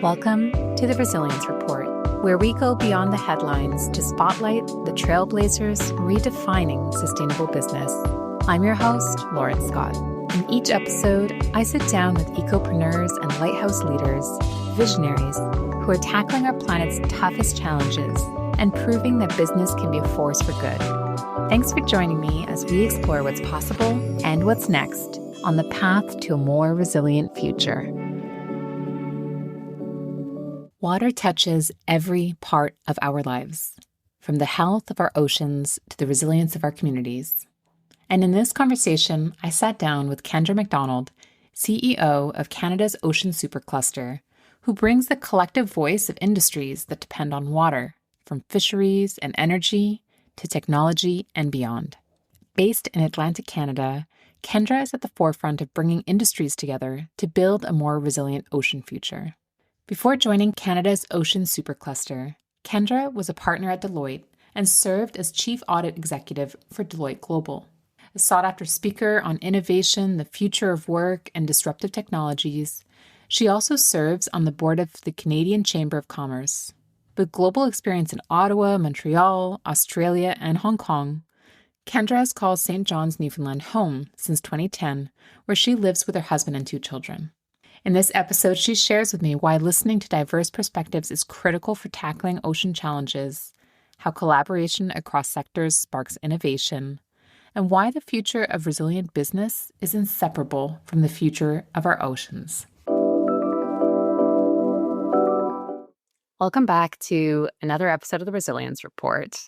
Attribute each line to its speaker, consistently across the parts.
Speaker 1: Welcome to the Resilience Report, where we go beyond the headlines to spotlight the trailblazers redefining sustainable business. I'm your host, Lauren Scott. In each episode, I sit down with ecopreneurs and lighthouse leaders, visionaries, who are tackling our planet's toughest challenges and proving that business can be a force for good. Thanks for joining me as we explore what's possible and what's next on the path to a more resilient future. Water touches every part of our lives, from the health of our oceans to the resilience of our communities. And in this conversation, I sat down with Kendra MacDonald, CEO of Canada's Ocean Supercluster, who brings the collective voice of industries that depend on water, from fisheries and energy to technology and beyond. Based in Atlantic Canada, Kendra is at the forefront of bringing industries together to build a more resilient ocean future. Before joining Canada's Ocean Supercluster, Kendra was a partner at Deloitte and served as Chief Audit Executive for Deloitte Global. A sought-after speaker on innovation, the future of work, and disruptive technologies, she also serves on the board of the Canadian Chamber of Commerce. With global experience in Ottawa, Montreal, Australia, and Hong Kong, Kendra has called St. John's, Newfoundland home since 2010, where she lives with her husband and 2 children. In this episode, she shares with me why listening to diverse perspectives is critical for tackling ocean challenges, how collaboration across sectors sparks innovation, and why the future of resilient business is inseparable from the future of our oceans. Welcome back to another episode of the Resilience Report.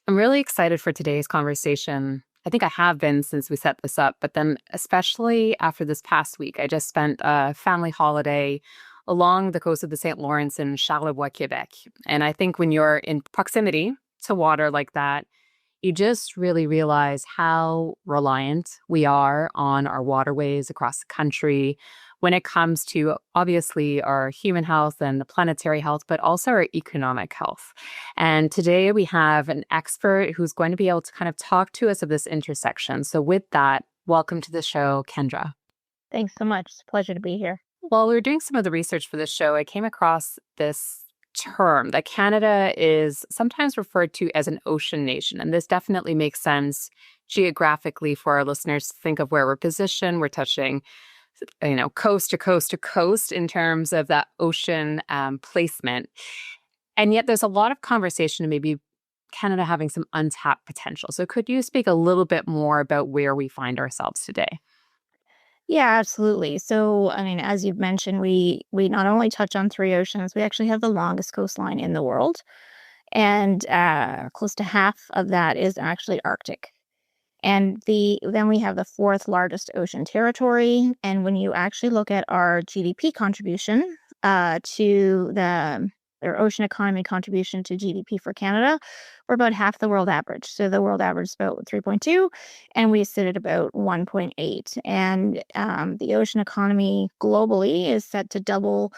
Speaker 1: I'm really excited for today's conversation. I think I have been since we set this up, but then especially after this past week, I just spent a family holiday along the coast of the St. Lawrence in Charlevoix, Quebec. And I think when you're in proximity to water like that, you just really realize how reliant we are on our waterways across the country when it comes to obviously our human health and the planetary health, but also our economic health. And today we have an expert who's going to be able to kind of talk to us of this intersection. So with that, welcome to the show, Kendra.
Speaker 2: Thanks so much. It's a pleasure to be here.
Speaker 1: While we were doing some of the research for this show, I came across this term that Canada is sometimes referred to as an ocean nation. And this definitely makes sense geographically for our listeners to think of where we're positioned. We're touching coast to coast to coast in terms of that ocean placement. And yet there's a lot of conversation, maybe Canada having some untapped potential. So could you speak a little bit more about where we find ourselves today?
Speaker 2: Yeah, absolutely. So, as you've mentioned, we not only touch on 3 oceans, we actually have the longest coastline in the world. And close to half of that is actually Arctic. And then we have the 4th largest ocean territory. And when you actually look at our GDP contribution to their ocean economy contribution to GDP for Canada, we're about half the world average. So the world average is about 3.2, and we sit at about 1.8. And the ocean economy globally is set to double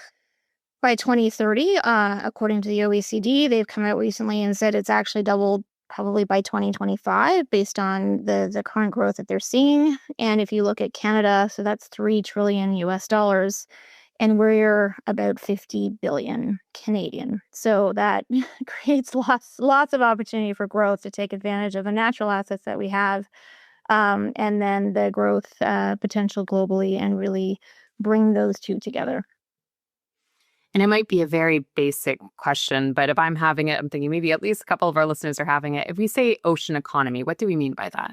Speaker 2: by 2030. According to the OECD, they've come out recently and said it's actually doubled probably by 2025 based on the current growth that they're seeing. And if you look at Canada, so that's $3 trillion US dollars, and we're about 50 billion Canadian. So that creates lots of opportunity for growth to take advantage of the natural assets that we have, and then the growth potential globally, and really bring those two together.
Speaker 1: And it might be a very basic question, but if I'm having it, I'm thinking maybe at least a couple of our listeners are having it. If we say ocean economy, what do we mean by that?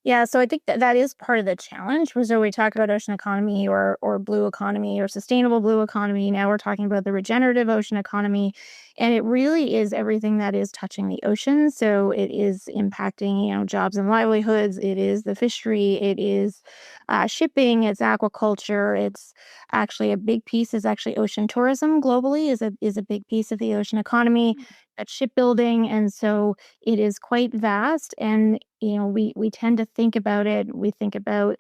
Speaker 2: Yeah, so I think that is part of the challenge. So we talk about ocean economy or blue economy or sustainable blue economy. Now we're talking about the regenerative ocean economy. And it really is everything that is touching the ocean. So it is impacting, jobs and livelihoods. It is the fishery. It is shipping. It's aquaculture. It's actually a big piece is actually ocean tourism globally is a big piece of the ocean economy. That's shipbuilding. And so it is quite vast. And, we tend to think about it. We think about,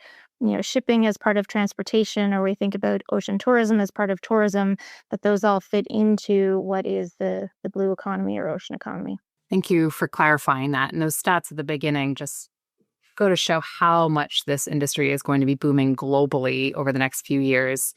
Speaker 2: shipping as part of transportation, or we think about ocean tourism as part of tourism, but those all fit into what is the blue economy or ocean economy.
Speaker 1: Thank you for clarifying that. And those stats at the beginning just go to show how much this industry is going to be booming globally over the next few years.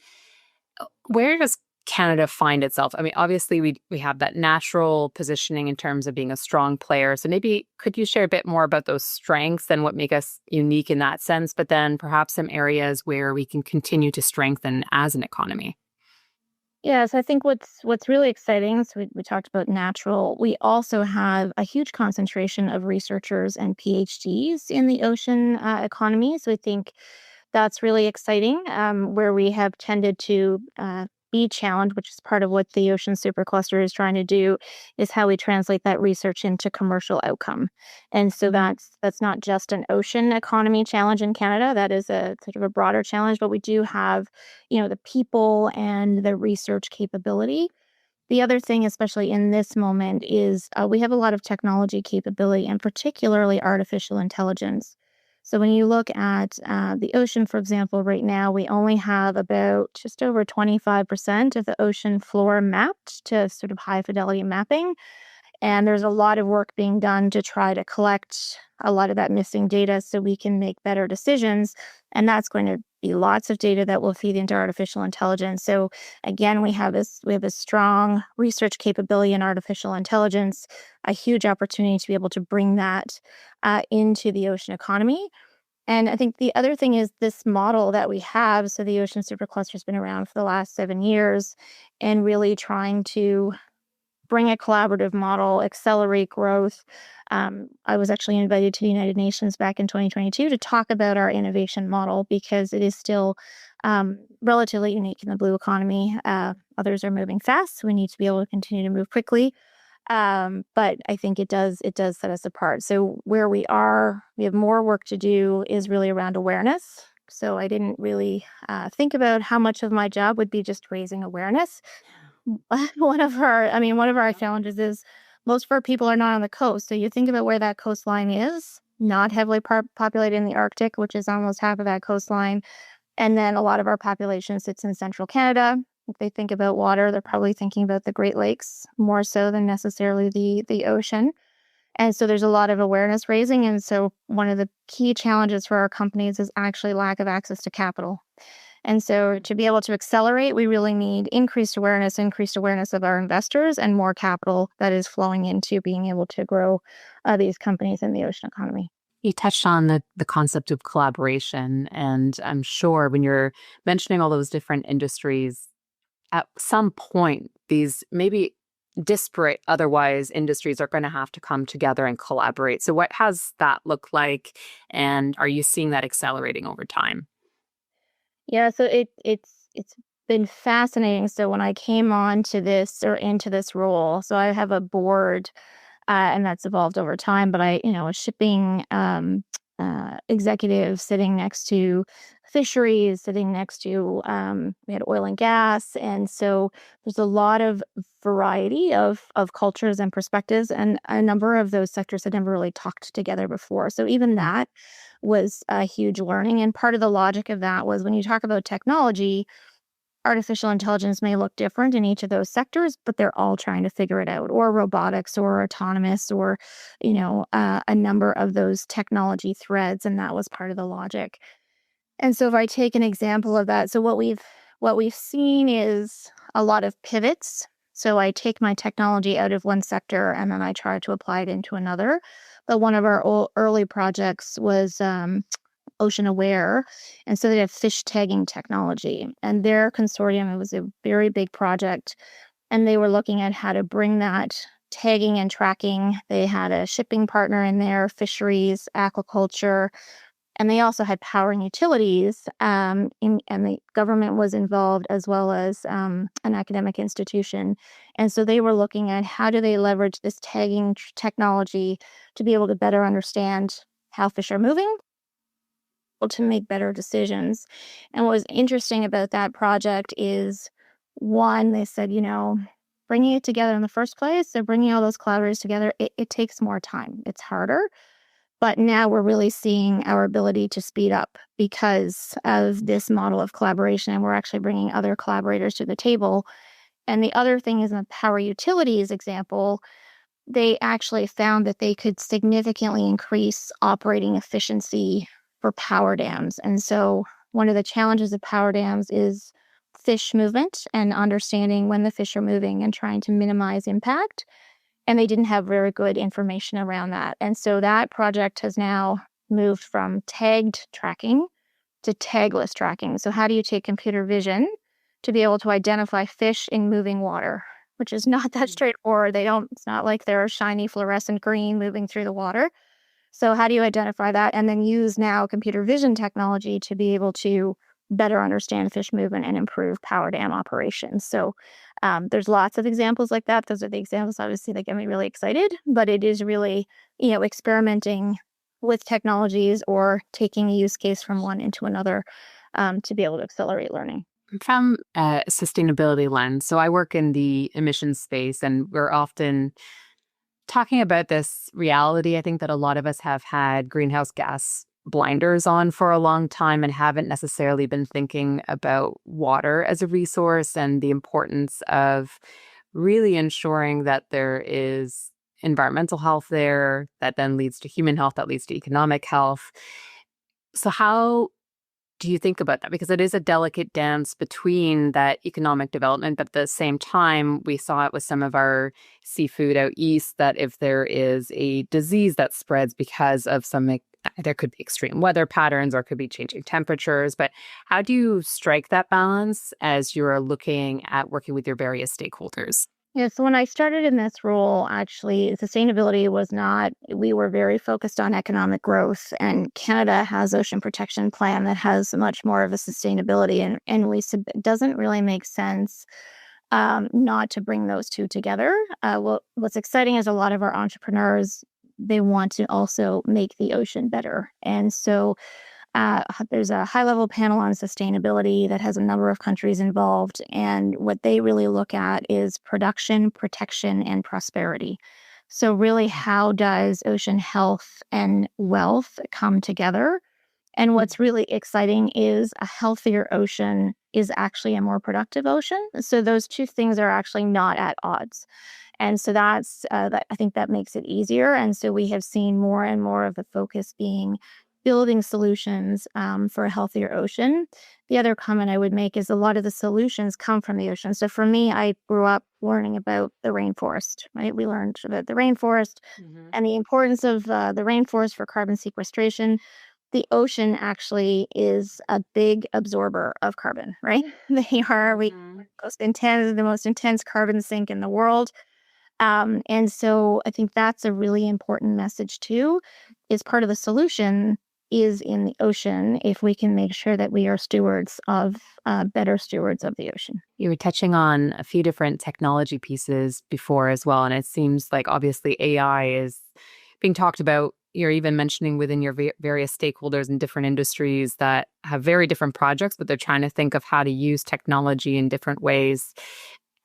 Speaker 1: Where does Canada find itself? I mean, obviously we have that natural positioning in terms of being a strong player. So maybe could you share a bit more about those strengths and what make us unique in that sense, but then perhaps some areas where we can continue to strengthen as an economy?
Speaker 2: Yes, I think what's really exciting, so we talked about natural. We also have a huge concentration of researchers and PhDs in the ocean economy. So I think that's really exciting, where we have tended to be challenged, which is part of what the Ocean Supercluster is trying to do, is how we translate that research into commercial outcome. And so that's not just an ocean economy challenge in Canada. That is a sort of a broader challenge, but we do have, the people and the research capability. The other thing, especially in this moment, is we have a lot of technology capability and particularly artificial intelligence. So when you look at the ocean, for example, right now, we only have about just over 25% of the ocean floor mapped to sort of high fidelity mapping. And there's a lot of work being done to try to collect a lot of that missing data so we can make better decisions. And that's going to be lots of data that will feed into artificial intelligence. So again, we have a strong research capability in artificial intelligence, a huge opportunity to be able to bring that into the ocean economy. And I think the other thing is this model that we have. So the Ocean Supercluster has been around for the last 7 years and really trying to bring a collaborative model, accelerate growth. I was actually invited to the United Nations back in 2022 to talk about our innovation model because it is still relatively unique in the blue economy. Others are moving fast. So we need to be able to continue to move quickly. But I think it does set us apart. So where we have more work to do is really around awareness. So I didn't really think about how much of my job would be just raising awareness. One of our challenges is most of our people are not on the coast. So you think about where that coastline is, not heavily populated in the Arctic, which is almost half of that coastline. And then a lot of our population sits in central Canada. If they think about water, they're probably thinking about the Great Lakes more so than necessarily the ocean. And so there's a lot of awareness raising. And so one of the key challenges for our companies is actually lack of access to capital. And so to be able to accelerate, we really need increased awareness of our investors, and more capital that is flowing into being able to grow these companies in the ocean economy.
Speaker 1: You touched on the concept of collaboration, and I'm sure when you're mentioning all those different industries, at some point, these maybe disparate otherwise industries are going to have to come together and collaborate. So what has that looked like, and are you seeing that accelerating over time?
Speaker 2: Yeah, so it's been fascinating. So when I came on to this or into this role, so I have a board, and that's evolved over time. But a shipping executive sitting next to fisheries, sitting next to we had oil and gas, and so there's a lot of variety of cultures and perspectives, and a number of those sectors had never really talked together before. So even that was a huge learning. And part of the logic of that was when you talk about technology, artificial intelligence may look different in each of those sectors, but they're all trying to figure it out, or robotics, or autonomous, or, a number of those technology threads. And that was part of the logic. And so if I take an example of that, so what we've seen is a lot of pivots. So I take my technology out of one sector and then I try to apply it into another. But one of our early projects was Ocean Aware. And so they have fish tagging technology. And their consortium, it was a very big project. And they were looking at how to bring that tagging and tracking. They had a shipping partner in there, fisheries, aquaculture, and they also had power and utilities. And the government was involved, as well as an academic institution. And so they were looking at how do they leverage this tagging technology to be able to better understand how fish are moving, to make better decisions. And what was interesting about that project is, one, they said, bringing it together in the first place, so bringing all those collaborators together, it takes more time. It's harder. But now we're really seeing our ability to speed up because of this model of collaboration, and we're actually bringing other collaborators to the table. And the other thing is, in the power utilities example, they actually found that they could significantly increase operating efficiency for power dams. And so one of the challenges of power dams is fish movement and understanding when the fish are moving and trying to minimize impact. And they didn't have very good information around that. And so that project has now moved from tagged tracking to tagless tracking. So how do you take computer vision to be able to identify fish in moving water, which is not that straightforward. It's not like they're a shiny fluorescent green moving through the water. So how do you identify that and then use now computer vision technology to be able to better understand fish movement and improve power dam operations? So there's lots of examples like that. Those are the examples, obviously, that get me really excited. But it is really, experimenting with technologies or taking a use case from one into another to be able to accelerate learning.
Speaker 1: From a sustainability lens, so I work in the emissions space, and we're often talking about this reality. I think that a lot of us have had greenhouse gas blinders on for a long time and haven't necessarily been thinking about water as a resource and the importance of really ensuring that there is environmental health there that then leads to human health, that leads to economic health. So how do you think about that? Because it is a delicate dance between that economic development, but at the same time, we saw it with some of our seafood out east, that if there is a disease that spreads because of there could be extreme weather patterns or could be changing temperatures. But how do you strike that balance as you're looking at working with your various stakeholders?
Speaker 2: Yeah, so when I started in this role, actually, sustainability was not, we were very focused on economic growth, and Canada has Ocean Protection Plan that has much more of a sustainability, and we said it doesn't really make sense not to bring those two together. What's exciting is a lot of our entrepreneurs, they want to also make the ocean better. And so there's a high-level panel on sustainability that has a number of countries involved, and what they really look at is production, protection, and prosperity. So really, how does ocean health and wealth come together? And what's really exciting is a healthier ocean is actually a more productive ocean. So those two things are actually not at odds. And so I think that makes it easier. And so we have seen more and more of the focus being building solutions for a healthier ocean. The other comment I would make is a lot of the solutions come from the ocean. So for me, I grew up learning about the rainforest, right? We learned about the rainforest and the importance of the rainforest for carbon sequestration. The ocean actually is a big absorber of carbon, right? The most intense carbon sink in the world. And so I think that's a really important message too, is part of the solution is in the ocean if we can make sure that we are better stewards of the ocean.
Speaker 1: You were touching on a few different technology pieces before as well, and it seems like obviously AI is being talked about. You're even mentioning within your various stakeholders in different industries that have very different projects, but they're trying to think of how to use technology in different ways.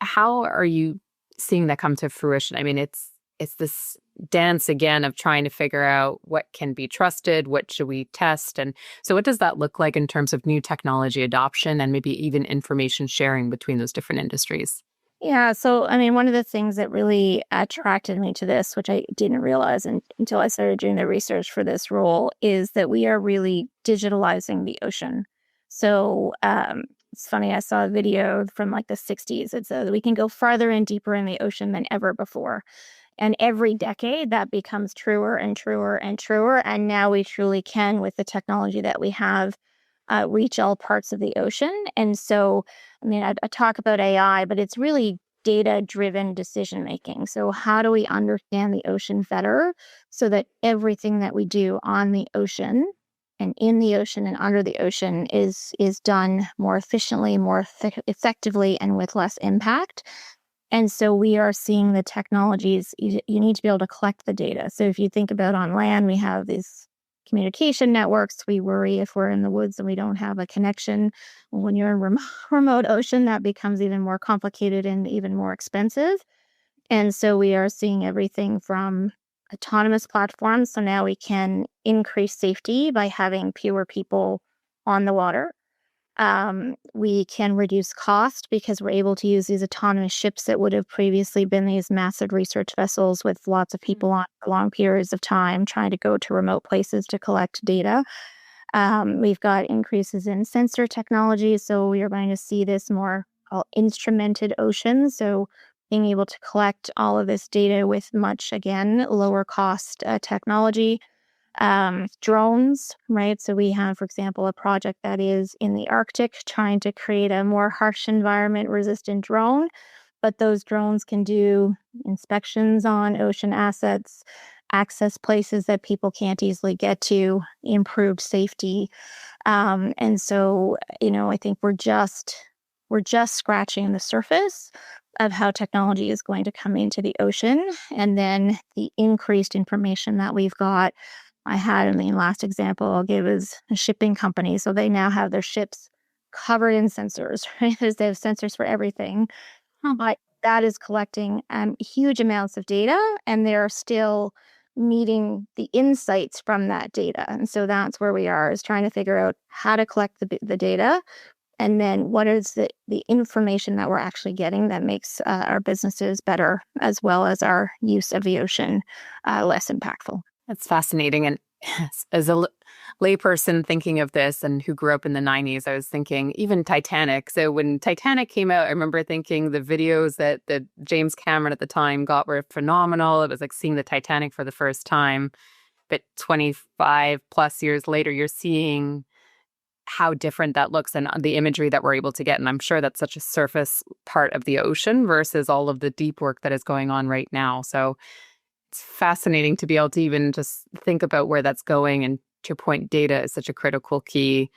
Speaker 1: How are you seeing that come to fruition? I mean, it's this dance again of trying to figure out what can be trusted, what should we test. And so what does that look like in terms of new technology adoption and maybe even information sharing between those different industries?
Speaker 2: Yeah. So, I mean, one of the things that really attracted me to this, which I didn't realize until I started doing the research for this role, is that we are really digitalizing the ocean. So, it's funny, I saw a video from like the 60s. It says we can go farther and deeper in the ocean than ever before. And every decade that becomes truer and truer and truer. And now we truly can, with the technology that we have, reach all parts of the ocean. And so, I mean, I talk about AI, but it's really data-driven decision making. So how do we understand the ocean better so that everything that we do on the ocean and in the ocean and under the ocean is done more efficiently, more effectively, and with less impact? And so we are seeing the technologies, you need to be able to collect the data. So if you think about on land, we have these communication networks. We worry if we're in the woods and we don't have a connection. When you're in remote ocean, that becomes even more complicated and even more expensive. And so we are seeing everything from autonomous platforms. So now we can increase safety by having fewer people on the water. We can reduce cost because we're able to use these autonomous ships that would have previously been these massive research vessels with lots of people on for long periods of time trying to go to remote places to collect data. We've got increases in sensor technology. So we are going to see this more called instrumented oceans. So being able to collect all of this data with much, again, lower cost technology. Drones, right? So we have, for example, a project that is in the Arctic trying to create a more harsh environment resistant drone. But those drones can do inspections on ocean assets, access places that people can't easily get to, improve safety. And so, I think we're just scratching the surface of how technology is going to come into the ocean, and then the increased information that we've got. Last example I'll give is a shipping company. So they now have their ships covered in sensors, right? They have sensors for everything. But that is collecting huge amounts of data, and they're still needing the insights from that data. And so that's where we are, is trying to figure out how to collect the data, and then what is the information that we're actually getting that makes our businesses better, as well as our use of the ocean less impactful.
Speaker 1: That's fascinating. And as a layperson thinking of this and who grew up in the 90s, I was thinking even Titanic. So when Titanic came out, I remember thinking the videos that James Cameron at the time got were phenomenal. It was like seeing the Titanic for the first time. But 25 plus years later, you're seeing how different that looks and the imagery that we're able to get. And I'm sure that's such a surface part of the ocean versus all of the deep work that is going on right now. So it's fascinating to be able to even just think about where that's going. And to your point, data is such a critical key.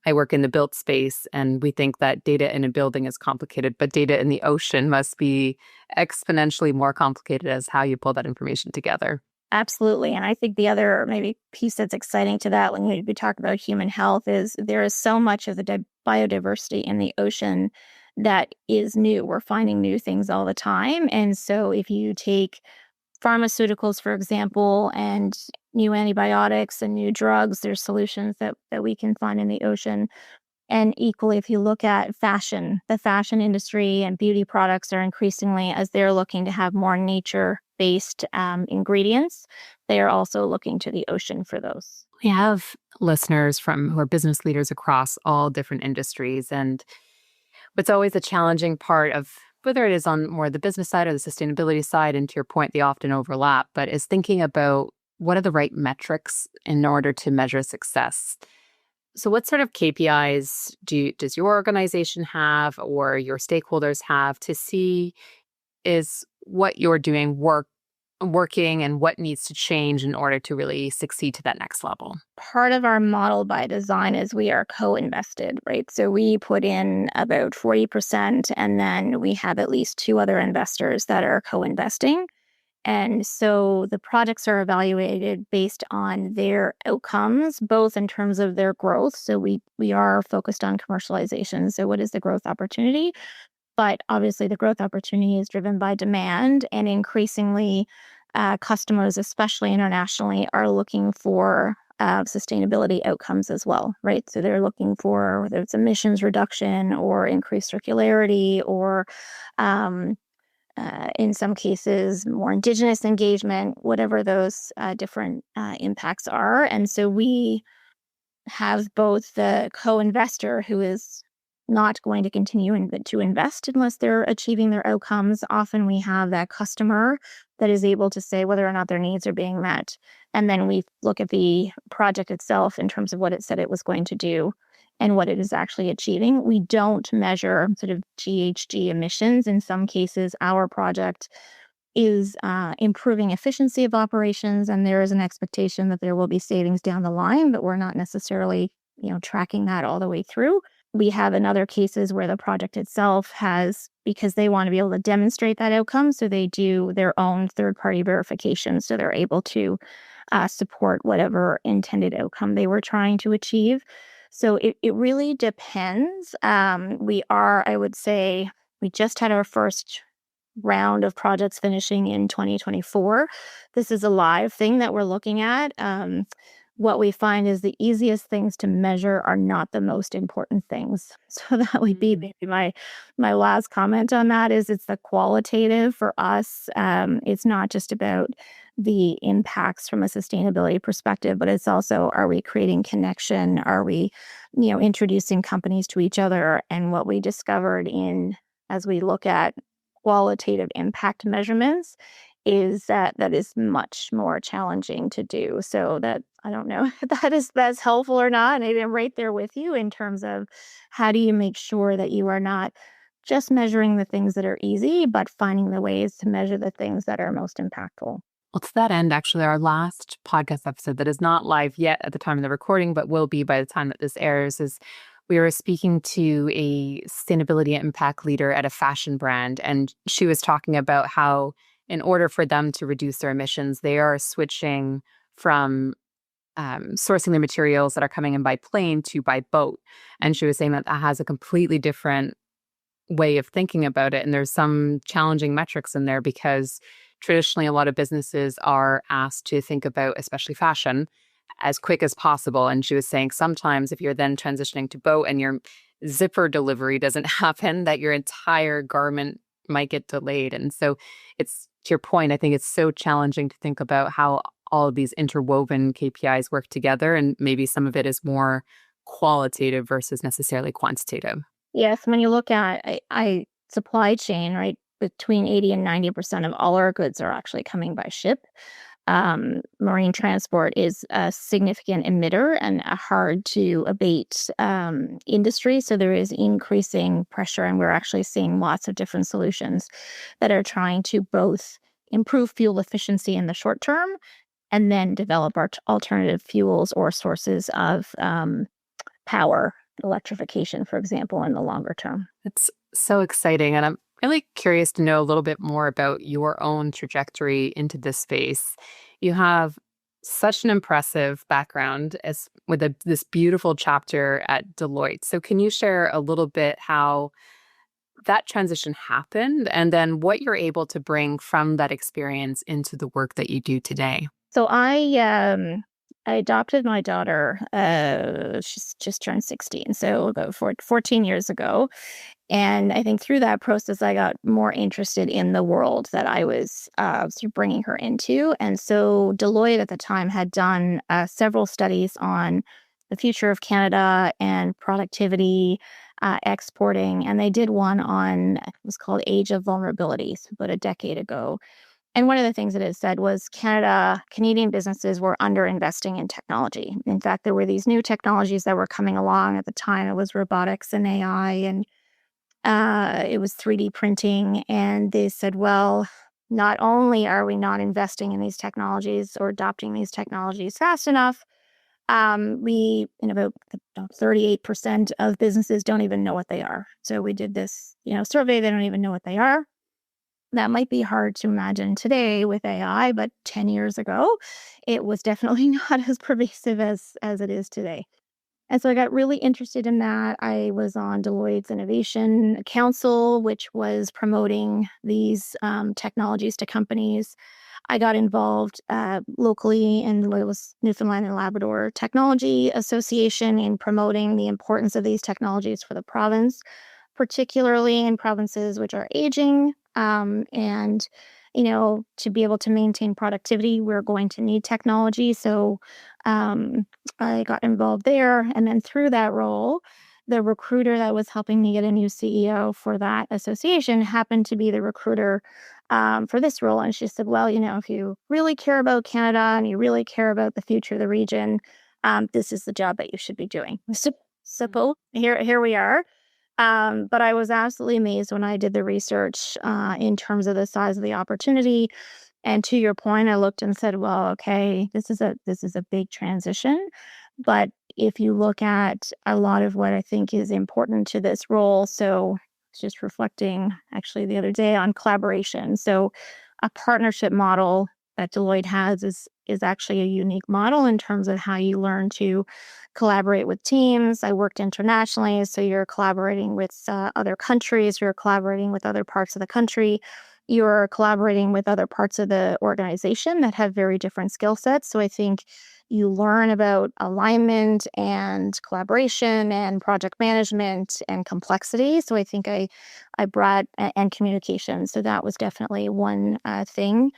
Speaker 1: I work in the built space, and we think that data in a building is complicated, but data in the ocean must be exponentially more complicated as how you pull that information together.
Speaker 2: Absolutely. And I think the other maybe piece that's exciting to that when we talk about human health is there is so much of the biodiversity in the ocean that is new. We're finding new things all the time. And so if you take pharmaceuticals, for example, and new antibiotics and new drugs, there's solutions that we can find in the ocean. And equally, if you look at fashion, the fashion industry and beauty products are increasingly, as they're looking to have more nature-based ingredients, they are also looking to the ocean for those.
Speaker 1: We have listeners who are business leaders across all different industries. And what's always a challenging part of whether it is on more the business side or the sustainability side, and to your point, they often overlap, but is thinking about what are the right metrics in order to measure success. So what sort of KPIs does your organization have or your stakeholders have to see is what you're doing working and what needs to change in order to really succeed to that next level?
Speaker 2: Part of our model by design is we are co-invested, right? So we put in about 40%, and then we have at least two other investors that are co-investing. And so the projects are evaluated based on their outcomes, both in terms of their growth. So we are focused on commercialization. So what is the growth opportunity? But obviously the growth opportunity is driven by demand, and increasingly customers, especially internationally, are looking for sustainability outcomes as well, right? So they're looking for whether it's emissions reduction or increased circularity or in some cases, more Indigenous engagement, whatever those different impacts are. And so we have both the co-investor who is not going to continue to invest unless they're achieving their outcomes. Often we have that customer that is able to say whether or not their needs are being met. And then we look at the project itself in terms of what it said it was going to do and what it is actually achieving. We don't measure sort of GHG emissions. In some cases, our project is improving efficiency of operations, and there is an expectation that there will be savings down the line, but we're not necessarily, tracking that all the way through. We have in other cases where the project itself has, because they want to be able to demonstrate that outcome, so they do their own third-party verification, so they're able to support whatever intended outcome they were trying to achieve. So it really depends. I would say, we just had our first round of projects finishing in 2024. This is a live thing that we're looking at. What we find is the easiest things to measure are not the most important things. So that would be maybe my last comment on that is it's the qualitative for us. It's not just about the impacts from a sustainability perspective, but it's also, are we creating connection? Are we, introducing companies to each other? And what we discovered as we look at qualitative impact measurements is that is much more challenging to do. So that, I don't know if that's helpful or not. Maybe I'm right there with you in terms of how do you make sure that you are not just measuring the things that are easy, but finding the ways to measure the things that are most impactful.
Speaker 1: Well, to that end, actually, our last podcast episode that is not live yet at the time of the recording, but will be by the time that this airs, is we were speaking to a sustainability impact leader at a fashion brand. And she was talking about how, in order for them to reduce their emissions, they are switching from sourcing the materials that are coming in by plane to by boat. And she was saying that has a completely different way of thinking about it. And there's some challenging metrics in there because traditionally a lot of businesses are asked to think about, especially fashion, as quick as possible. And she was saying sometimes if you're then transitioning to boat and your zipper delivery doesn't happen, that your entire garment might get delayed. And so it's, to your point, I think it's so challenging to think about how all of these interwoven KPIs work together. And maybe some of it is more qualitative versus necessarily quantitative.
Speaker 2: Yes, when you look at supply chain, right, between 80 and 90% of all our goods are actually coming by ship. Marine transport is a significant emitter and a hard to abate industry. So there is increasing pressure, and we're actually seeing lots of different solutions that are trying to both improve fuel efficiency in the short term and then develop our alternative fuels or sources of power, electrification, for example, in the longer term.
Speaker 1: It's so exciting. And I'm really curious to know a little bit more about your own trajectory into this space. You have such an impressive background as with this beautiful chapter at Deloitte. So can you share a little bit how that transition happened and then what you're able to bring from that experience into the work that you do today?
Speaker 2: So I adopted my daughter. She's just turned 16, so about 14 years ago. And I think through that process, I got more interested in the world that I was sort of bringing her into. And so Deloitte at the time had done several studies on the future of Canada and productivity, exporting. And they did one on, it was called Age of Vulnerability, so about a decade ago. And one of the things that it said was Canadian businesses were underinvesting in technology. In fact, there were these new technologies that were coming along at the time. It was robotics and AI, and it was 3D printing. And they said, well, not only are we not investing in these technologies or adopting these technologies fast enough, we, in about 38% of businesses don't even know what they are. So we did this, survey. They don't even know what they are. That might be hard to imagine today with AI, but 10 years ago, it was definitely not as pervasive as it is today. And so I got really interested in that. I was on Deloitte's Innovation Council, which was promoting these technologies to companies. I got involved locally in the Newfoundland and Labrador Technology Association in promoting the importance of these technologies for the province, particularly in provinces which are aging. And, to be able to maintain productivity, we're going to need technology. So I got involved there. And then through that role, the recruiter that was helping me get a new CEO for that association happened to be the recruiter for this role. And she said, well, if you really care about Canada and you really care about the future of the region, this is the job that you should be doing. So here we are. But I was absolutely amazed when I did the research in terms of the size of the opportunity. And to your point, I looked and said, well, okay, this is a big transition. But if you look at a lot of what I think is important to this role, so just reflecting actually the other day on collaboration. So a partnership model that Deloitte has is actually a unique model in terms of how you learn to collaborate with teams. I worked internationally, so you're collaborating with other countries, you're collaborating with other parts of the country, you're collaborating with other parts of the organization that have very different skill sets. So I think you learn about alignment and collaboration and project management and complexity. So I think I brought and communication. So that was definitely one thing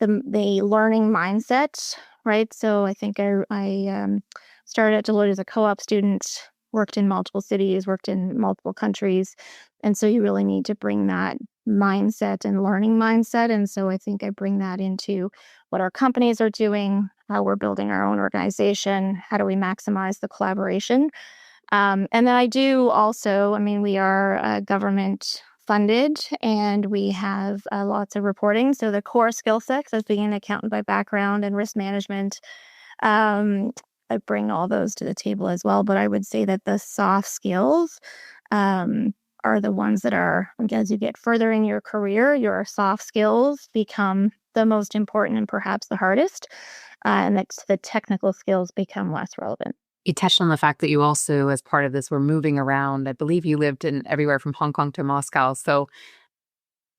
Speaker 2: the learning mindset, right? So I think I started at Deloitte as a co-op student, worked in multiple cities, worked in multiple countries. And so you really need to bring that mindset and learning mindset. And so I think I bring that into what our companies are doing, how we're building our own organization, how do we maximize the collaboration. And then I do also, I mean, we are government funded and we have lots of reporting. So the core skill sets as being an accountant by background and risk management, um, I bring all those to the table as well. But I would say that the soft skills are the ones that are, as you get further in your career, your soft skills become the most important and perhaps the hardest. And that's the technical skills become less relevant.
Speaker 1: You touched on the fact that you also, as part of this, were moving around. I believe you lived in everywhere from Hong Kong to Moscow. So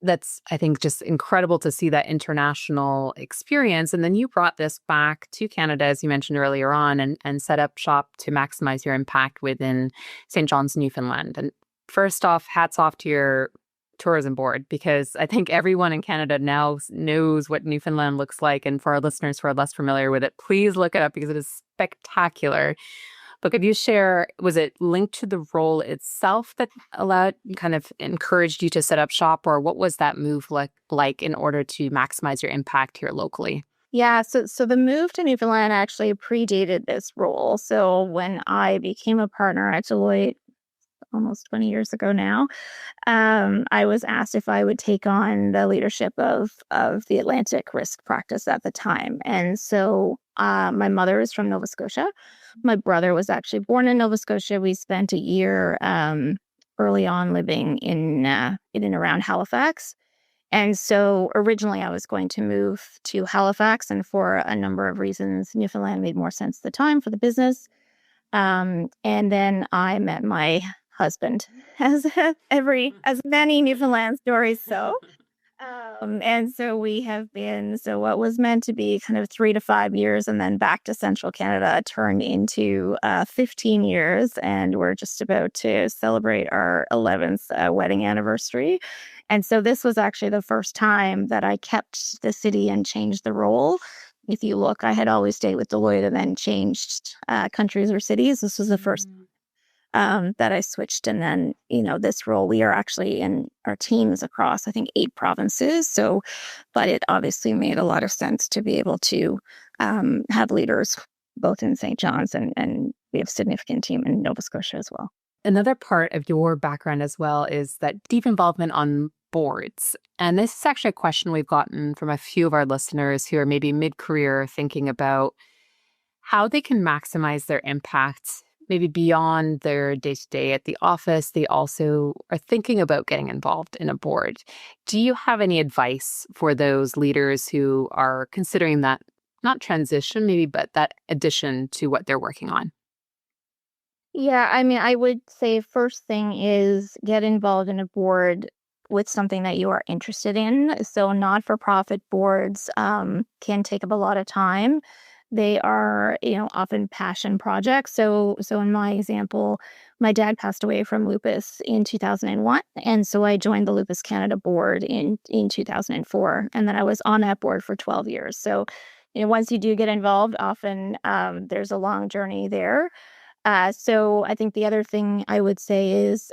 Speaker 1: that's, I think, just incredible to see that international experience. And then you brought this back to Canada, as you mentioned earlier on, and set up shop to maximize your impact within St. John's, Newfoundland. And first off, hats off to your tourism board, because I think everyone in Canada now knows what Newfoundland looks like. And for our listeners who are less familiar with it, please look it up because it is spectacular. But could you share, was it linked to the role itself that kind of encouraged you to set up shop, or what was that move like in order to maximize your impact here locally?
Speaker 2: Yeah, so the move to Newfoundland actually predated this role. So when I became a partner at Deloitte almost 20 years ago now, I was asked if I would take on the leadership of the Atlantic risk practice at the time. And so my mother is from Nova Scotia. My brother was actually born in Nova Scotia. We spent a year early on living in and around Halifax. And so originally I was going to move to Halifax, and for a number of reasons, Newfoundland made more sense at the time for the business. And then I met my husband, as as many Newfoundland stories so. And so we have been, so what was meant to be kind of 3 to 5 years and then back to central Canada turned into 15 years. And we're just about to celebrate our 11th wedding anniversary. And so this was actually the first time that I kept the city and changed the role. If you look, I had always stayed with Deloitte and then changed countries or cities. This was the first that I switched. And then, this role, we are actually in our teams across, I think, 8 provinces. So, but it obviously made a lot of sense to be able to have leaders both in St. John's and we have a significant team in Nova Scotia as well.
Speaker 1: Another part of your background as well is that deep involvement on boards. And this is actually a question we've gotten from a few of our listeners who are maybe mid-career thinking about how they can maximize their impact, maybe beyond their day-to-day at the office. They also are thinking about getting involved in a board. Do you have any advice for those leaders who are considering that, not transition maybe, but that addition to what they're working on?
Speaker 2: Yeah, I mean, I would say first thing is get involved in a board with something that you are interested in. So not-for-profit boards can take up a lot of time. They are, often passion projects. So in my example, my dad passed away from lupus in 2001. And so I joined the Lupus Canada board in 2004. And then I was on that board for 12 years. So, once you do get involved, often there's a long journey there. So I think the other thing I would say is,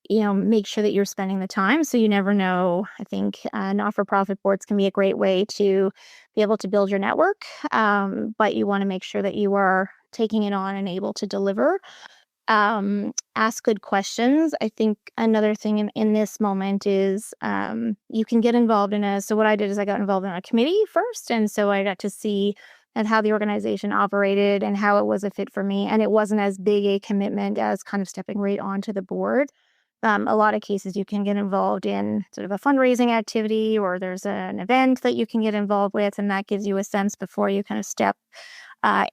Speaker 2: make sure that you're spending the time. So you never know. I think not-for-profit boards can be a great way to be able to build your network, but you want to make sure that you are taking it on and able to deliver. Ask good questions. I think another thing in this moment is you can get involved so what I did is I got involved in a committee first. And so I got to see and how the organization operated and how it was a fit for me. And it wasn't as big a commitment as kind of stepping right onto the board. A lot of cases you can get involved in sort of a fundraising activity, or there's an event that you can get involved with, and that gives you a sense before you kind of step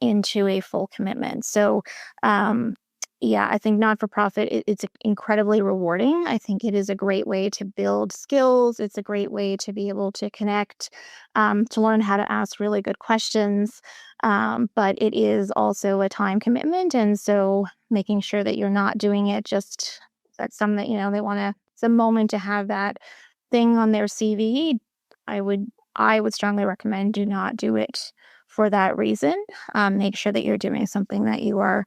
Speaker 2: into a full commitment. So, yeah, I think not-for-profit, it's incredibly rewarding. I think it is a great way to build skills. It's a great way to be able to connect, to learn how to ask really good questions. But it is also a time commitment. And so making sure that you're not doing it just that's something that, they want to, it's a moment to have that thing on their CV. I would I would strongly recommend do not do it for that reason. Make sure that you're doing something that you are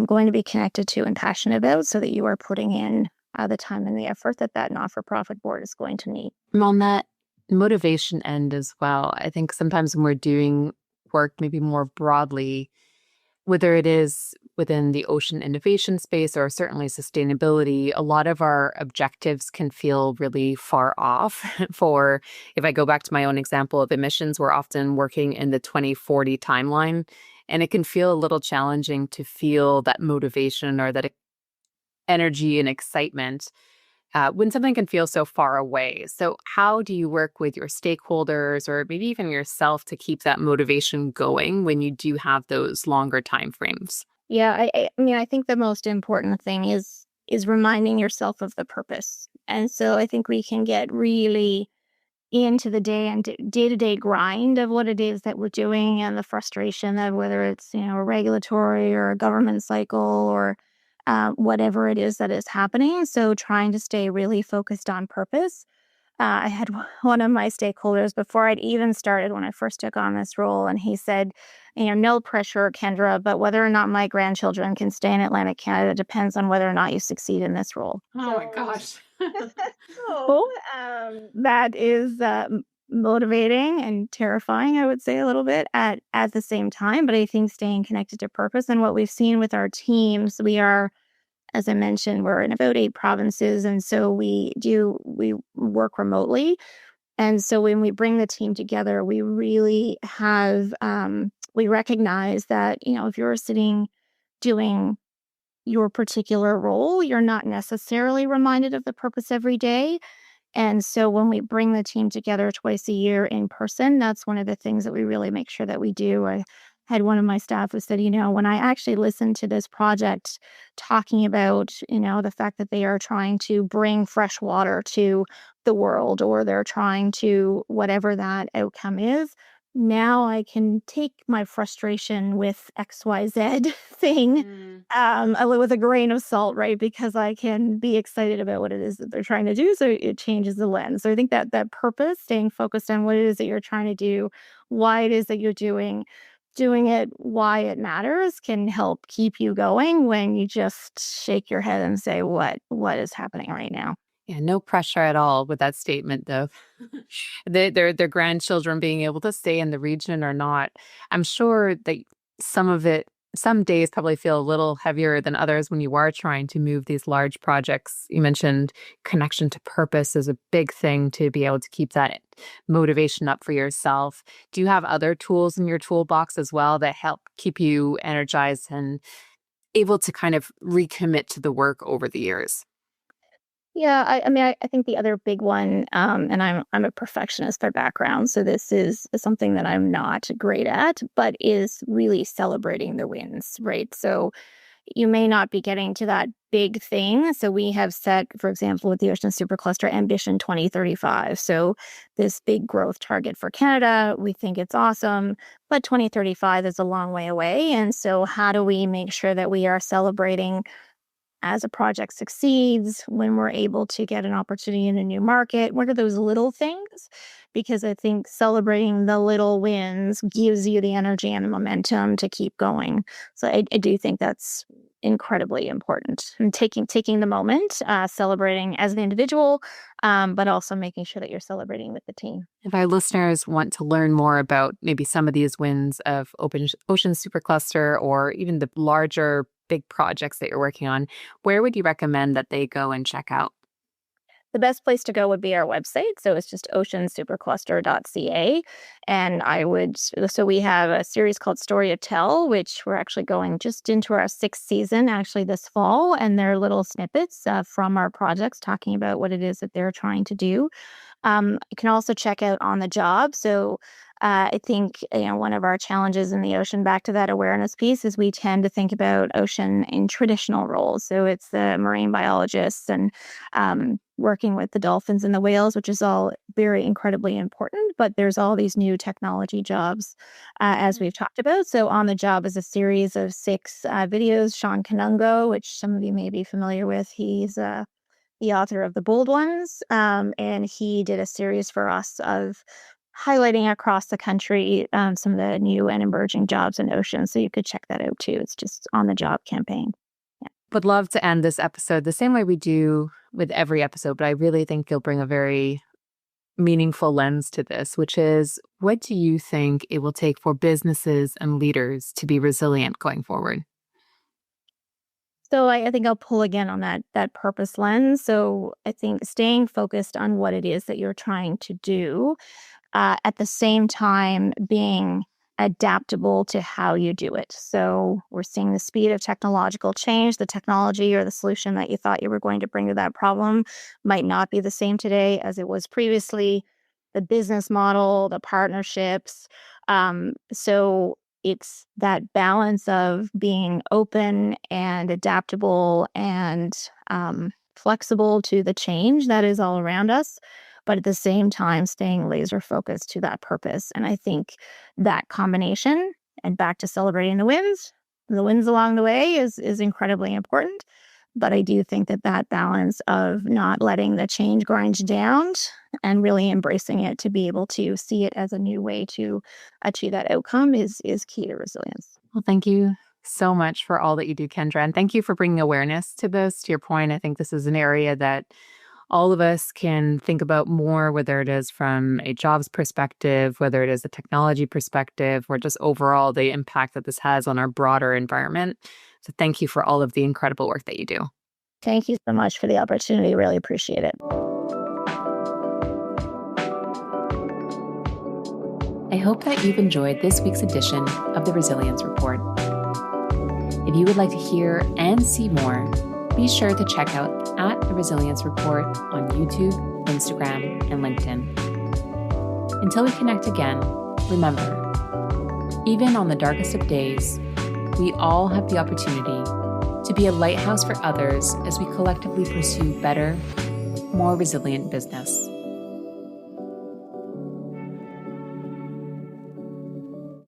Speaker 2: going to be connected to and passionate about, so that you are putting in the time and the effort that that not-for-profit board is going to need.
Speaker 1: On that motivation end as well, I think sometimes when we're doing work maybe more broadly, whether it is within the ocean innovation space or certainly sustainability, a lot of our objectives can feel really far off. For if I go back to my own example of emissions, we're often working in the 2040 timeline, and it can feel a little challenging to feel that motivation or that energy and excitement when something can feel so far away. So, how do you work with your stakeholders or maybe even yourself to keep that motivation going when you do have those longer time frames?
Speaker 2: Yeah, I mean, I think the most important thing is reminding yourself of the purpose. And so I think we can get really into the day and day-to-day grind of what it is that we're doing, and the frustration of whether it's, a regulatory or a government cycle, or whatever it is that is happening. So trying to stay really focused on purpose. I had one of my stakeholders before I'd even started, when I first took on this role, and he said, no pressure, Kendra, but whether or not my grandchildren can stay in Atlantic Canada depends on whether or not you succeed in this role.
Speaker 1: Oh my gosh.
Speaker 2: So that is motivating and terrifying, I would say, a little bit at the same time. But I think staying connected to purpose, and what we've seen with our teams, we are, as I mentioned, we're in about 8 provinces, and so we work remotely. And so when we bring the team together, we really have we recognize that, if you're sitting doing your particular role, you're not necessarily reminded of the purpose every day. And so when we bring the team together twice a year in person, that's one of the things that we really make sure that we do. I had one of my staff who said, when I actually listened to this project talking about, the fact that they are trying to bring fresh water to the world, or they're trying to, whatever that outcome is, now I can take my frustration with XYZ thing with a grain of salt, right? Because I can be excited about what it is that they're trying to do. So it changes the lens. So I think that that purpose, staying focused on what it is that you're trying to do, why it is that you're doing it, why it matters, can help keep you going when you just shake your head and say, what is happening right now?
Speaker 1: Yeah, no pressure at all with that statement, though. Their grandchildren being able to stay in the region or not. I'm sure that some of it, some days probably feel a little heavier than others when you are trying to move these large projects. You mentioned connection to purpose is a big thing to be able to keep that motivation up for yourself. Do you have other tools in your toolbox as well that help keep you energized and able to kind of recommit to the work over the years?
Speaker 2: Yeah, I mean, I think the other big one, and I'm a perfectionist by background, so this is something that I'm not great at, but is really celebrating the wins, right? So you may not be getting to that big thing. So we have set, for example, with the Ocean Supercluster, Ambition 2035. So this big growth target for Canada, we think it's awesome, but 2035 is a long way away. And so how do we make sure that we are celebrating as a project succeeds, when we're able to get an opportunity in a new market? What are those little things? Because I think celebrating the little wins gives you the energy and the momentum to keep going. So I do think that's incredibly important. And taking the moment, celebrating as an individual, but also making sure that you're celebrating with the team.
Speaker 1: If our listeners want to learn more about maybe some of these wins of Ocean Supercluster or even the larger big projects that you're working on, where would you recommend that they go and check out?
Speaker 2: The best place to go would be our website. So it's just oceansupercluster.ca. And so we have a series called Story to Tell, which we're actually going just into our 6th season, actually this fall. And they're little snippets from our projects talking about what it is that they're trying to do. You can also check out On the Job. So I think one of our challenges in the ocean, back to that awareness piece, is we tend to think about ocean in traditional roles. So it's the marine biologists and working with the dolphins and the whales, which is all very incredibly important. But there's all these new technology jobs, as we've talked about. So On the Job is a series of 6 videos. Sean Kanungo, which some of you may be familiar with, he's the author of The Bold Ones. And he did a series for us of highlighting across the country some of the new and emerging jobs in oceans. So you could check that out too. It's just on the job campaign. Yeah.
Speaker 1: Would love to end this episode the same way we do with every episode, but I really think you'll bring a very meaningful lens to this, which is, what do you think it will take for businesses and leaders to be resilient going forward?
Speaker 2: So I think I'll pull again on that purpose lens. So I think staying focused on what it is that you're trying to do, at the same time being adaptable to how you do it. So we're seeing the speed of technological change. The technology or the solution that you thought you were going to bring to that problem might not be the same today as it was previously. The business model, the partnerships. So it's that balance of being open and adaptable and flexible to the change that is all around us, but at the same time staying laser focused to that purpose. And I think that combination, and back to celebrating the wins along the way is incredibly important. But I do think that balance of not letting the change grind you down and really embracing it to be able to see it as a new way to achieve that outcome is key to resilience.
Speaker 1: Well, thank you so much for all that you do, Kendra. And thank you for bringing awareness to this. To your point, I think this is an area that all of us can think about more, whether it is from a jobs perspective, whether it is a technology perspective, or just overall the impact that this has on our broader environment. So thank you for all of the incredible work that you do.
Speaker 2: Thank you so much for the opportunity. Really appreciate it.
Speaker 1: I hope that you've enjoyed this week's edition of the Resilience Report. If you would like to hear and see more, be sure to check out @The Resilience Report on YouTube, Instagram, and LinkedIn. Until we connect again, remember, even on the darkest of days, we all have the opportunity to be a lighthouse for others as we collectively pursue better, more resilient business.